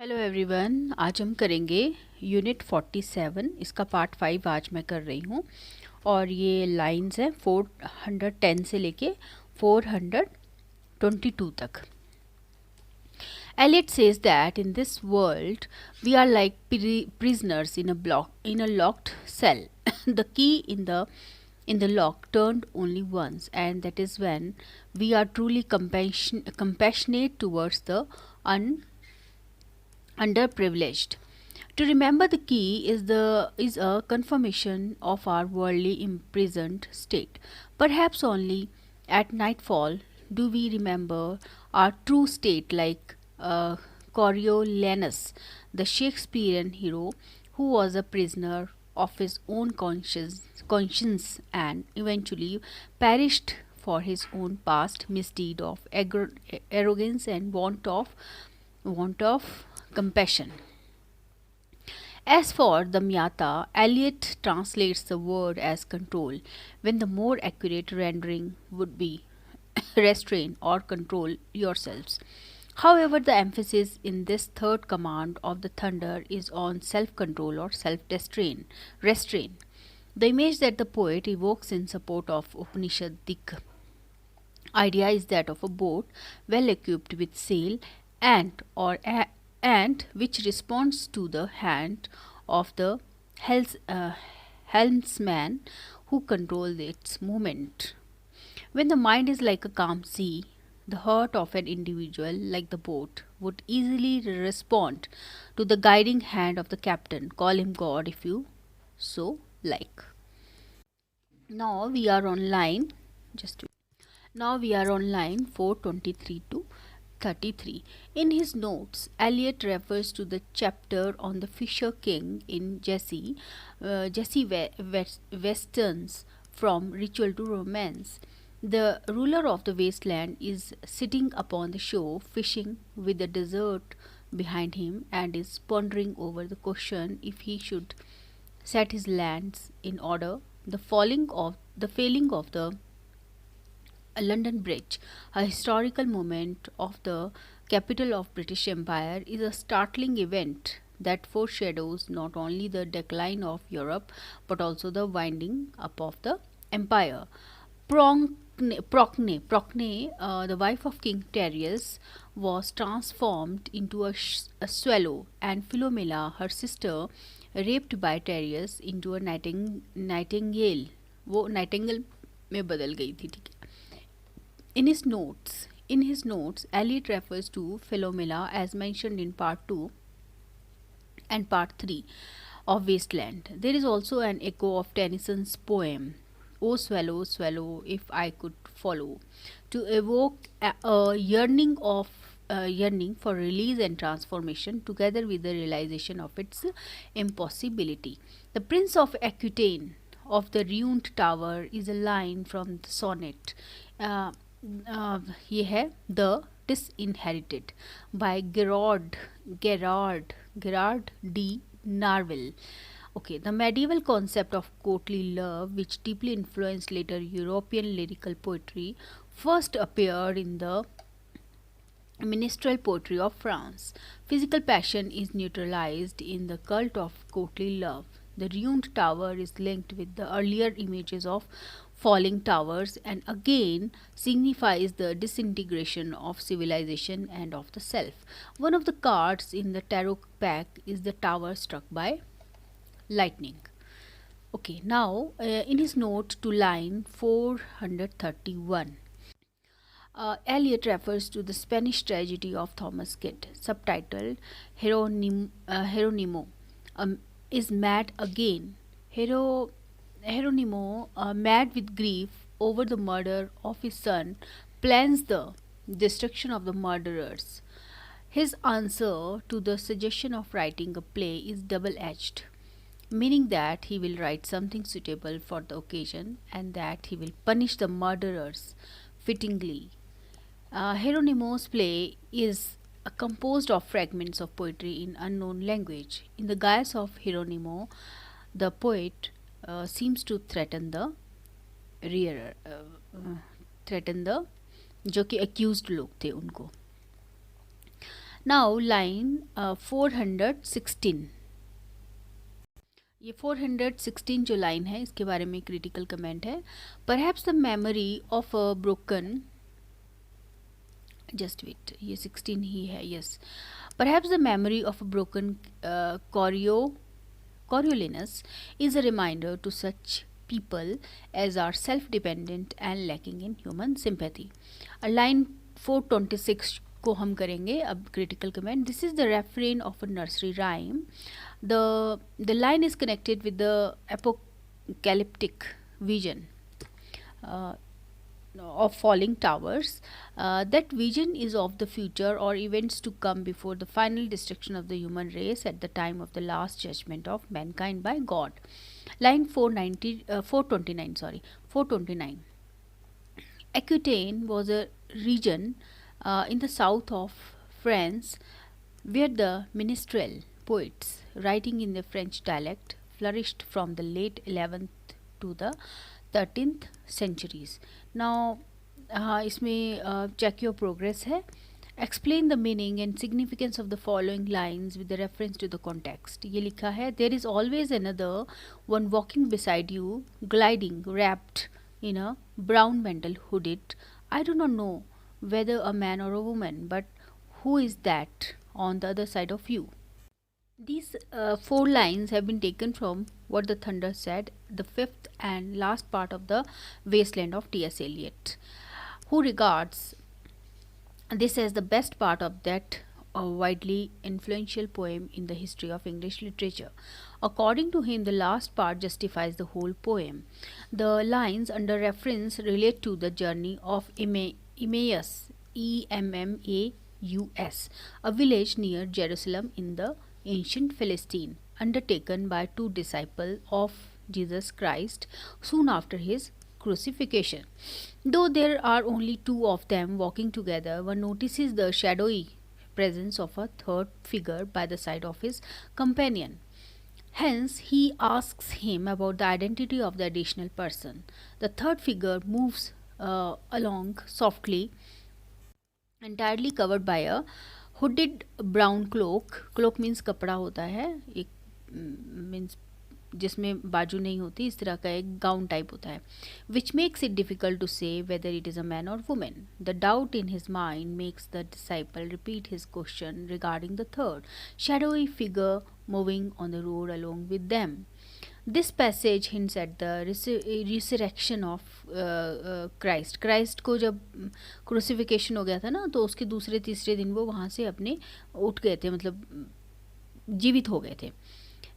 Hello everyone, आज हम करेंगे यूनिट 47। इसका पार्ट 5 आज मैं कर रही हूँ और ये लाइंस हैं 410 से लेके 422 तक। Eliot says that in this world we are like prisoners in a locked cell. The key in the lock turned only once, and that is when we are truly compassionate towards the underprivileged. To remember the key is a confirmation of our worldly imprisoned state. Perhaps only at nightfall do we remember our true state, like Coriolanus, the Shakespearean hero who was a prisoner of his own conscience and eventually perished for his own past misdeed of arrogance and want of compassion. As for the Myata, Eliot translates the word as control, when the more accurate rendering would be restrain or control yourselves. However, the emphasis in this third command of the thunder is on self control or self restrain. The image that the poet evokes in support of Upanishadic idea is that of a boat well equipped with sail and which responds to the hand of the helmsman who controls its movement. When the mind is like a calm sea, the heart of an individual, like the boat, would easily respond to the guiding hand of the captain. Call him God if you so like. Now we are on line. Just Now we are on line 423 to 33. In his notes, Eliot refers to the chapter on the Fisher King in Jesse Westerns from Ritual to Romance. The ruler of the wasteland is sitting upon the shore fishing with the desert behind him and is pondering over the question if he should set his lands in order. The failing of the London Bridge, a historical moment of the capital of British Empire, is a startling event that foreshadows not only the decline of Europe but also the winding up of the empire. Procne, the wife of King Darius, was transformed into a swallow, and Philomela, her sister, raped by Darius into a nightingale. वो nightingale में बदल गई थी, ठीक है. In his notes, Eliot refers to Philomela as mentioned in part 2 and part 3 of Wasteland. There is also an echo of Tennyson's poem, "O swallow, swallow, if I could follow," to evoke a yearning for release and transformation, together with the realization of its impossibility. The Prince of Aquitaine of the ruined tower is a line from the sonnet. ये है the disinherited by Gerard D. Narville. Okay, the medieval concept of courtly love, which deeply influenced later European lyrical poetry, first appeared in the minstrel poetry of France. Physical passion is neutralized in the cult of courtly love. The ruined tower is linked with the earlier images of falling towers and again signifies the disintegration of civilization and of the self. One of the cards in the tarot pack is the tower struck by lightning. Okay, now in his note to line 431. Eliot refers to the Spanish tragedy of Thomas Kyd, subtitled Hieronimo, is mad again. Hieronimo, mad with grief over the murder of his son, plans the destruction of the murderers. His answer to the suggestion of writing a play is double edged, meaning that he will write something suitable for the occasion and that he will punish the murderers fittingly. Hieronimo's play is composed of fragments of poetry in unknown language. In the guise of Hieronimo, the poet seems to threaten the rearer, threaten the जो कि accused लोग थे उनको. Now line 416, ये 416 जो line है इसके बारे में क्रिटिकल कमेंट है. Perhaps the memory of a broken, just wait, ये 16 ही है, yes. Perhaps the memory of a broken Coriolanus is a reminder to such people as are self-dependent and lacking in human sympathy. Line 426 को हम करेंगे अब critical comment. This is the refrain of a nursery rhyme. The line is connected with the apocalyptic vision uh, of falling towers. That vision is of the future or events to come before the final destruction of the human race at the time of the last judgment of mankind by God. Line 429, sorry, 429. Aquitaine was a region in the south of France where the minstrel poets writing in the French dialect flourished from the late 11th to the 13th centuries. Now इसमें check your progress है. Explain the meaning and significance of the following lines with the reference to the context. ये लिखा है, there is always another one walking beside you, gliding, wrapped in a brown mantle hooded. I do not know whether a man or a woman, but who is that on the other side of you? These four lines have been taken from What the Thunder Said, the fifth and last part of the Wasteland of T.S. Eliot, who regards this as the best part of that widely influential poem in the history of English literature. According to him, the last part justifies the whole poem. The lines under reference relate to the journey of Emmaus, Emmaus, a village near Jerusalem in the ancient Philistine, undertaken by two disciples of Jesus Christ soon after his crucifixion. Though there are only two of them walking together, one notices the shadowy presence of a third figure by the side of his companion. Hence, he asks him about the identity of the additional person. The third figure moves along softly, entirely covered by a hooded brown cloak. Cloak means कपड़ा होता है, एक means जिसमें बाजू नहीं होती, इस तरह का एक गाउन टाइप होता है. Which makes it difficult to say whether it is a man or woman. The doubt in his mind makes the disciple repeat his question regarding the third shadowy figure moving on the road along with them. This passage hints at the resurrection of Christ. Christ को जब crucifixion हो गया था ना, तो उसके दूसरे तीसरे दिन वो वहाँ से अपने उठ गए थे, मतलब जीवित हो गए थे.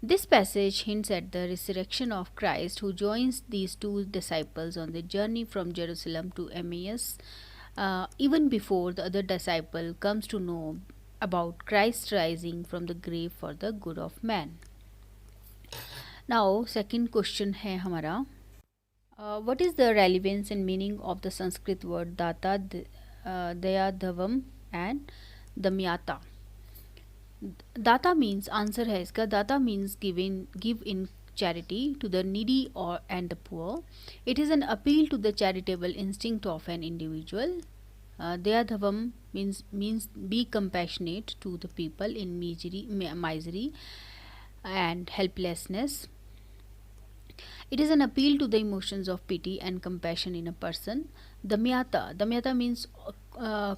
This passage hints at the resurrection of Christ, who joins these two disciples on the journey from Jerusalem to Emmaus, even before the other disciple comes to know about Christ rising from the grave for the good of man. Now, second question है हमारा, what is the relevance and meaning of the Sanskrit word data, daya, dhavam and damyata? दाता means, answer है इसका, दाता means give in charity to the needy or and the poor. It is an appeal to the charitable instinct of an individual. Dayadhavam means be compassionate to the people in misery and helplessness. It is an appeal to the emotions of pity and compassion in a person. Damyata means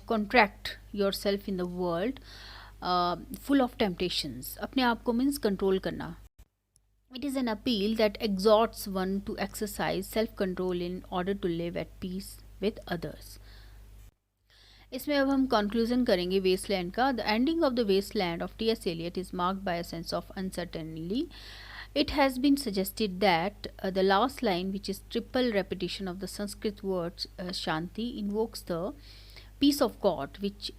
contract yourself in the world full of temptations. अपने आप को means control करना. It is an appeal that exhorts one to exercise self-control in order to live at peace with others. इसमें अब हम conclusion करेंगे Wasteland का. The ending of the Wasteland of T.S. Eliot is marked by a sense of uncertainty. It has been suggested that the last line, which is triple repetition of the Sanskrit words Shanti, invokes the peace of God, which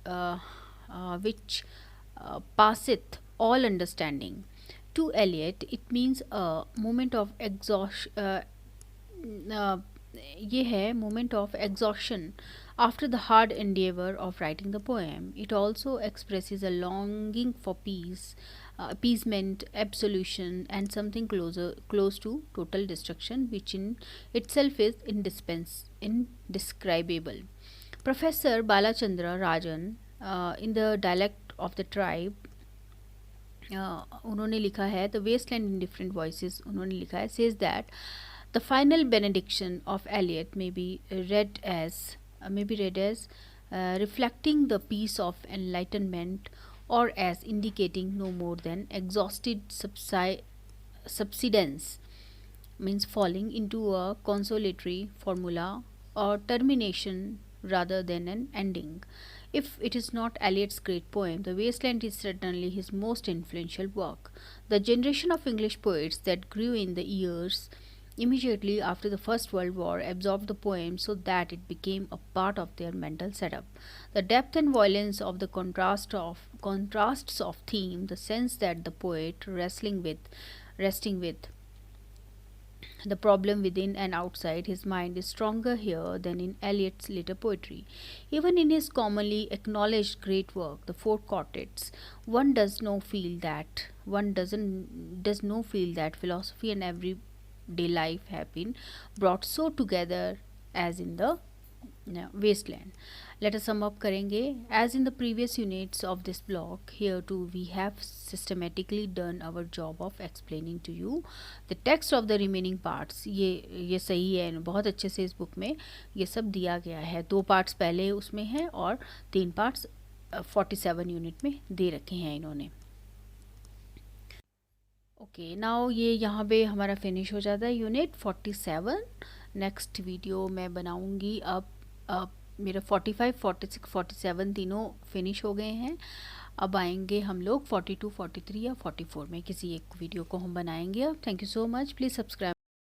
passeth all understanding. To Eliot, it means a moment of ये है moment of exhaustion after the hard endeavor of writing the poem. It also expresses a longing for peace, appeasement, absolution, and something close to total destruction, which in itself is indescribable. Professor Balachandra Rajan, in the dialect of the tribe, उन्होंने लिखा है the wasteland in different voices, उन्होंने लिखा है says that the final benediction of Eliot may be read as reflecting the peace of enlightenment, or as indicating no more than exhausted subsidence, means falling into a consolatory formula or termination rather than an ending. If it is not Eliot's great poem, The Wasteland is certainly his most influential work. The generation of English poets that grew in the years immediately after the First World War absorbed the poem so that it became a part of their mental setup. The depth and violence of the contrasts of theme, the sense that the poet resting with the problem within and outside his mind is stronger here than in Eliot's later poetry. Even in his commonly acknowledged great work, The Four Quartets, one does no feel that philosophy and everyday life have been brought so together as in the wasteland. Let us sum up करेंगे. As in the previous units of this block, here too we have systematically done our job of explaining to you the text of the remaining parts. ये सही है, बहुत अच्छे से इस book में ये सब दिया गया है. 2 पार्ट्स पहले उसमें हैं और 3 पार्ट्स 47 यूनिट में दे रखे हैं इन्होंने. ओके, नाउ ये यहाँ पे हमारा फिनिश हो जाता है यूनिट 47. नेक्स्ट वीडियो मैं बनाऊँगी. अब मेरा 45, 46, 47 तीनों फिनिश हो गए हैं. अब आएंगे हम लोग 42, 43 या 44 में किसी एक वीडियो को हम बनाएंगे. अब thank you so much. Please subscribe.